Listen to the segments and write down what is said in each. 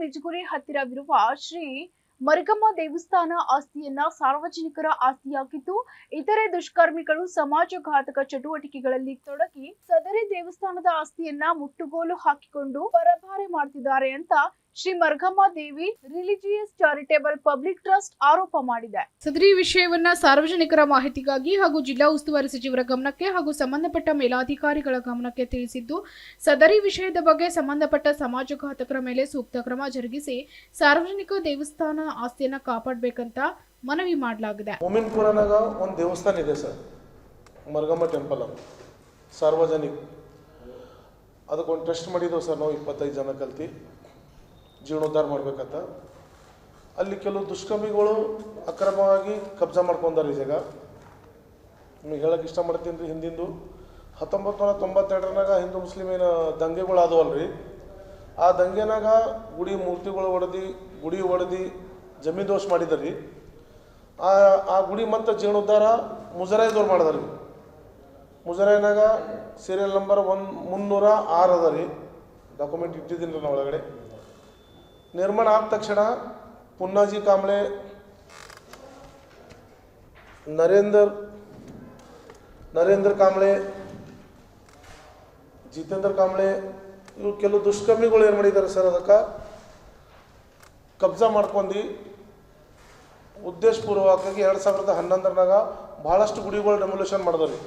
ಮಿಜುಗುರಿ ಹತ್ತಿರವಿರುವ ಶ್ರೀ ಮರ್ಗಮ್ಮ ದೇವಸ್ಥಾನ ಆಸ್ತಿಯನ್ನ ಸಾರ್ವಜನಿಕರ ಆಸ್ತಿಯಾಗಿದ್ದು, ಇತರೆ ದುಷ್ಕರ್ಮಿಗಳು ಸಮಾಜಘಾತಕ ಚಟುವಟಿಕೆಗಳಲ್ಲಿ ತೊಡಗಿ ಸದರಿ ದೇವಸ್ಥಾನದ ಆಸ್ತಿಯನ್ನ ಮುಟ್ಟುಗೋಲು ಹಾಕಿಕೊಂಡು ಪರಭಾರೆ ಮಾಡ್ತಿದ್ದಾರೆ ಅಂತ ಶ್ರೀ ಮರ್ಗಮ್ಮ ದೇವಿ ರಿಲಿಜಿಯಸ್ ಚಾರಿಟೇಬಲ್ ಪಬ್ಲಿಕ್ ಟ್ರಸ್ಟ್ ಆರೋಪ ಮಾಡಿದೆ. ಸದರಿ ವಿಷಯವನ್ನ ಸಾರ್ವಜನಿಕರ ಮಾಹಿತಿಗಾಗಿ ಹಾಗೂ ಜಿಲ್ಲಾ ಉಸ್ತುವಾರಿ ಸಚಿವರ ಗಮನಕ್ಕೆ ಹಾಗೂ ಸಂಬಂಧಪಟ್ಟ ಮೇಲಾಧಿಕಾರಿಗಳ ಗಮನಕ್ಕೆ ತಿಳಿಸಿದ್ದು, ಸದರಿ ವಿಷಯದ ಬಗ್ಗೆ ಸಂಬಂಧಪಟ್ಟ ಸಮಾಜಘಾತಕರ ಮೇಲೆ ಸೂಕ್ತ ಕ್ರಮ ಜರುಗಿಸಿ ಸಾರ್ವಜನಿಕ ದೇವಸ್ಥಾನ ಆಸ್ತಿಯನ್ನ ಕಾಪಾಡಬೇಕಂತ ಮನವಿ ಮಾಡಲಾಗಿದೆ. ಮೊಮಿನ್ಪುರನಾಗ ಒಂದು ದೇವಸ್ಥಾನ ಇದೆ ಸರ್, ಮರ್ಗಮ್ಮ ಟೆಂಪಲ್ ಸಾರ್ವಜನಿಕ. ಅದಕ್ಕೊಂದು ಟ್ರಸ್ಟ್ ಮಾಡಿದ್ದೆವು ಸರ್ ನಾವು 25 ಜನ ಕಲ್ತಿ ಜೀರ್ಣೋದ್ಧಾರ ಮಾಡ್ಬೇಕಂತ. ಅಲ್ಲಿ ಕೆಲವು ದುಷ್ಕರ್ಮಿಗಳು ಅಕ್ರಮವಾಗಿ ಕಬ್ಜಾ ಮಾಡ್ಕೊಂಡಾರ. ಈ ಜಾಗ ನಿಮಗೆ ಹೇಳಕ್ಕೆ ಇಷ್ಟಪಡ್ತೀನಿ ರೀ. ಹಿಂದಿಂದು 1992 ಹಿಂದೂ ಮುಸ್ಲಿಮ್ ಏನು ದಂಗೆಗಳು ಆದವಲ್ರಿ, ಆ ದಂಗೆನಾಗ ಗುಡಿ ಮೂರ್ತಿಗಳು ಗುಡಿ ಒಡೆದು ಜಮೀನು ದೋಷ ಮಾಡಿದ್ರಿ. ಆ ಗುಡಿ ಮತ್ತು ಜೀರ್ಣೋದ್ಧಾರ ಮುಜರಾಯಿದವ್ರು ಮಾಡಿದ್ರಿ. ಮುಜರಾಯಿನಾಗ ಸೀರಿಯಲ್ ನಂಬರ್ 306 ಅದ ರೀ, ಡಾಕ್ಯುಮೆಂಟ್ ಇಟ್ಟಿದ್ದೀನಿ ರೀ ನಾ ಒಳಗಡೆ. ನಿರ್ಮಾಣ ಆದ ತಕ್ಷಣ ಪುನ್ನಾಜಿ ಕಾಂಬ್ಳೆ, ನರೇಂದ್ರ ಕಾಂಬ್ಳೆ, ಜಿತೇಂದ್ರ ಕಾಂಬ್ಳೆ ಇವು ಕೆಲವು ದುಷ್ಕರ್ಮಿಗಳು ಏನು ಮಾಡಿದ್ದಾರೆ ಸರ್, ಅದಕ್ಕೆ ಕಬ್ಜಾ ಮಾಡ್ಕೊಂಡು ಉದ್ದೇಶಪೂರ್ವಕವಾಗಿ 2011 ಭಾಳಷ್ಟು ಗುಡಿಗಳು ಡೆಮೊಲಿಷನ್ ಮಾಡಿದ್ರಿ.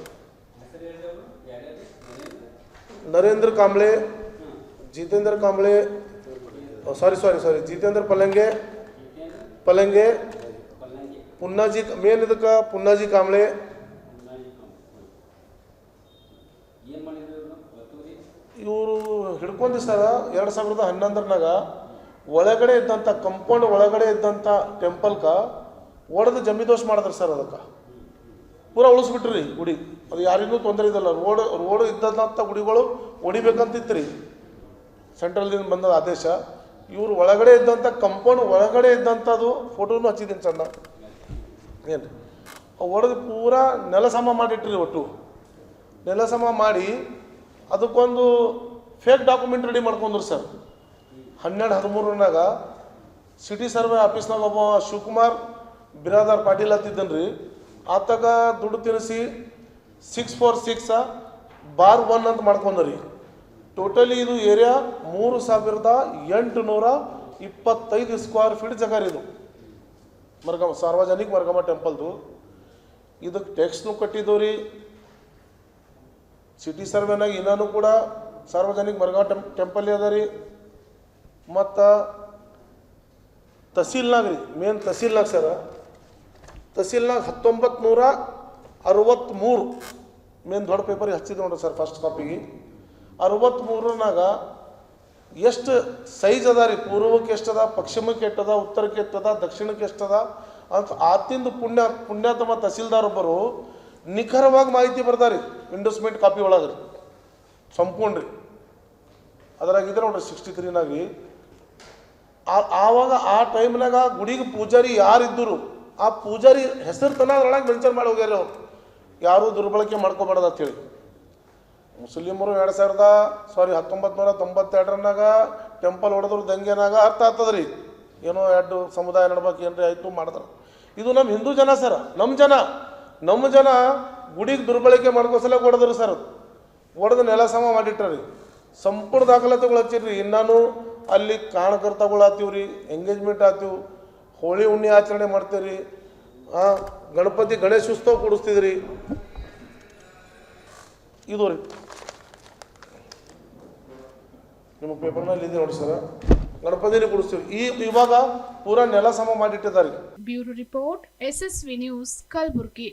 ನರೇಂದ್ರ ಕಾಂಬ್ಳೆ, ಜಿತೇಂದ್ರ ಕಾಂಬ್ಳೆ, ಜಿತೇಂದ್ರ ಪಲಂಗೆ, ಪುನ್ನಾಜಿ ಮೇನ್ ಇದಕ್ಕೆ ಪುನ್ನಾಜಿ ಕಾಂಬ್ಳೆ. ಇವರು ಹಿಡ್ಕೊಂಡು ಸರ 2011 ಒಳಗಡೆ ಇದ್ದಂಥ ಕಂಪೌಂಡ್ ಒಳಗಡೆ ಇದ್ದಂಥ ಟೆಂಪಲ್ಕ ಒಡೆದು ಜಮೀದೋಷ ಮಾಡಿದ್ರು ಸರ್. ಅದಕ್ಕೆ ಪೂರ ಉಳಿಸ್ಬಿಟ್ರಿ ಗುಡಿ. ಅದು ಯಾರಿಗೂ ತೊಂದರೆ ಇದ್ದಲ್ಲ. ರೋಡ್ ಇದ್ದಂಥ ಗುಡಿಗಳು ಹೊಡಿಬೇಕಂತಿತ್ತು ರೀ, ಸೆಂಟ್ರಲ್ದಿಂದ ಬಂದ ಆದೇಶ. ಇವರು ಒಳಗಡೆ ಇದ್ದಂಥ ಕಂಪೌಂಡ್ ಒಳಗಡೆ ಇದ್ದಂಥದ್ದು ಫೋಟೋನು ಹಚ್ಚಿದ್ದೀನಿ ಸಣ್ಣ. ಏನು ಒಡೆದು ಪೂರ ನೆಲಸಮ ಮಾಡಿಟ್ರಿ. ಒಟ್ಟು ನೆಲಸಮ ಮಾಡಿ ಅದಕ್ಕೊಂದು ಫೇಕ್ ಡಾಕ್ಯುಮೆಂಟ್ ರೆಡಿ ಮಾಡ್ಕೊಂಡ್ರು ಸರ್. 12-13 ಸಿಟಿ ಸರ್ವೆ ಆಫೀಸ್ನಾಗ ಒಬ್ಬ ಶಿವಕುಮಾರ್ ಬಿರಾದಾರ್ ಪಾಟೀಲ್ ಹತ್ತಿದ್ದನ್ ರೀ. ಆತಾಗ ದುಡ್ಡು ತಿನ್ನಿಸಿ 646/1 ಅಂತ ಮಾಡ್ಕೊಂಡ್ರಿ. ಟೋಟಲಿ ಇದು ಏರಿಯಾ 3825 ಸ್ಕ್ವೇರ್ ಫೀಟ್ ಜಾಗ ರೀ. ಇದು ಮರ್ಗಮ್ಮ ಸಾರ್ವಜನಿಕ ಮರ್ಗಮ್ಮ ಟೆಂಪಲ್ದು. ಇದಕ್ಕೆ ಟ್ಯಾಕ್ಸ್ನು ಕಟ್ಟಿದ್ದು ರೀ. ಸಿಟಿ ಸರ್ವೆನಾಗ ಇನ್ನೂ ಕೂಡ ಸಾರ್ವಜನಿಕ ಮರ್ಗಮ್ಮ ಟೆಂಪಲ್ ಅದ ರೀ. ಮತ್ತು ತಹಸೀಲ್ನಾಗ ರೀ, ಮೇನ್ ತಹಸೀಲ್ನಾಗ ಸರ, ತಹಸೀಲ್ನಾಗ 1963 ಮೇನ್ ದೊಡ್ಡ ಪೇಪರಿಗೆ ಹಚ್ಚಿದ್ದು ನೋಡ್ರಿ ಸರ್, ಫಸ್ಟ್ ಕಾಪಿಗೆ. 63 ಎಷ್ಟು ಸೈಜ್ ಅದ ರೀ, ಪೂರ್ವಕ್ಕೆ ಎಷ್ಟದ, ಪಶ್ಚಿಮಕ್ಕೆ ಎಷ್ಟದ, ಉತ್ತರಕ್ಕೆ ಎಷ್ಟದ, ದಕ್ಷಿಣಕ್ಕೆ ಎಷ್ಟದ ಅಂತ ಆತಿಂದ ಪುಣ್ಯಾತಮ ತಹಸೀಲ್ದಾರ್ ಒಬ್ಬರು ನಿಖರವಾಗಿ ಮಾಹಿತಿ ಬರ್ತಾರೆ ರೀ. ಇಂಡಸ್ಮೆಂಟ್ ಕಾಪಿ ಒಳಗೆ ರೀ ಸಂಪೂರ್ಣ ರೀ. ಅದ್ರಾಗಿದ್ರೆ ನೋಡ್ರಿ 63 ರೀ. ಆವಾಗ ಆ ಟೈಮ್ನಾಗ ಗುಡಿಗೆ ಪೂಜಾರಿ ಯಾರಿದ್ದರು ಆ ಪೂಜಾರಿ ಹೆಸರು ತನ ಅದ್ರೊಳಗೆ ಮೆನ್ಷನ್ ಮಾಡಿ ಹೋಗ್ಯಾರ ಅವ್ರು, ಯಾರೂ ದುರ್ಬಳಕೆ ಮಾಡ್ಕೋಬಾರ್ದು ಅಂತೇಳಿ. ಮುಸ್ಲಿಮರು 1992 ಟೆಂಪಲ್ ಹೊಡೆದ್ರು ದಂಗೆನಾಗ ಅರ್ಥ ಆಗ್ತದ್ರಿ. ಏನೋ ಎರಡು ಸಮುದಾಯ ನಡ್ಬೇಕು ಏನ್ರಿ ಆಯಿತು ಮಾಡಿದ್ರು. ಇದು ನಮ್ಮ ಹಿಂದೂ ಜನ ಸರ್, ನಮ್ಮ ಜನ ಗುಡಿಗೆ ದುರ್ಬಳಕೆ ಮಾಡ್ಕೋಸಲ ಹೊಡೆದ್ರು ಸರ್. ಹೊಡೆದು ನೆಲ ಸಮ ಮಾಡಿಟ್ರಿ. ಸಂಪೂರ್ಣ ದಾಖಲಾತಿಗಳು ಹಚ್ಚಿರ್ರಿ. ಇನ್ನೂ ಅಲ್ಲಿ ಕಾರಣಕರ್ತಗಳು ಆತೀವಿ ರೀ, ಎಂಗೇಜ್ಮೆಂಟ್ ಆತೀವಿ, ಹೋಳಿ ಹುಣ್ಣಿ ಆಚರಣೆ ಮಾಡ್ತೀವಿ ರೀ, ಗಣೇಶೋತ್ಸವ ಕೂಡಿಸ್ತಿದ್ರಿ. ಇದು ರೀ ನಿಮ್ಮ ಪೇಪರ್ನಲ್ಲಿ ಇದೆ ನೋಡಿ ಸರ್, ಗಣಪತಿನೇ ಕೂಡಿಸ್ತೀವಿ. ಇವಾಗ ಪೂರಾ ನೆಲ ಸಮ ಮಾಡಿಟ್ಟಿದ್ದಾರೆ. Bureau report, SSV news, Kalaburagi.